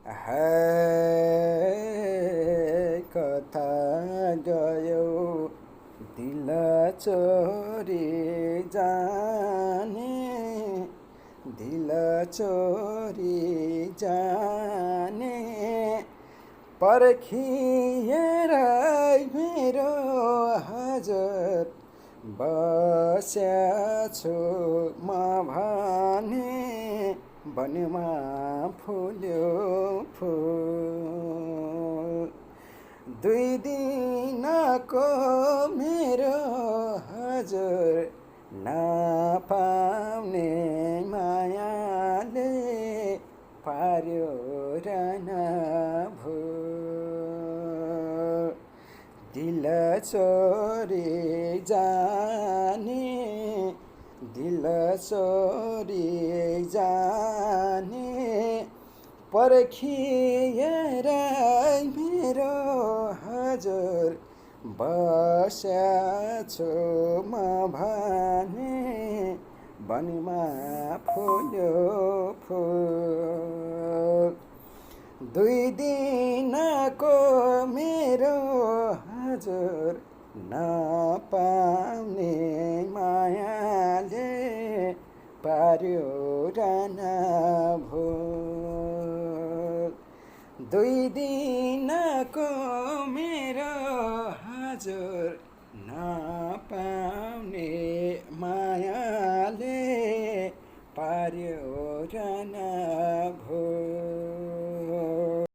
हाय कता गयो दिल चोरी जाने, दिल चोरी जाने पर्खिएर मेरो हजुर बस्याछु म भने वनमा फुल्यो फुल। 2 दिनको मेरो हजुर नपाउने मायाले पार्यो रन भुल। दिल चोरी जाने, दिल चोरी जाने पर्खिएर मेरो हजुर बस्याछु म भने वनमा फुल्यो फुल। 2 दिनको मेरो हजुर नपाउने मायाले पार्यो रन भुल। 2 दिनको मेरो हजुर नपाउने मायाले पार्यो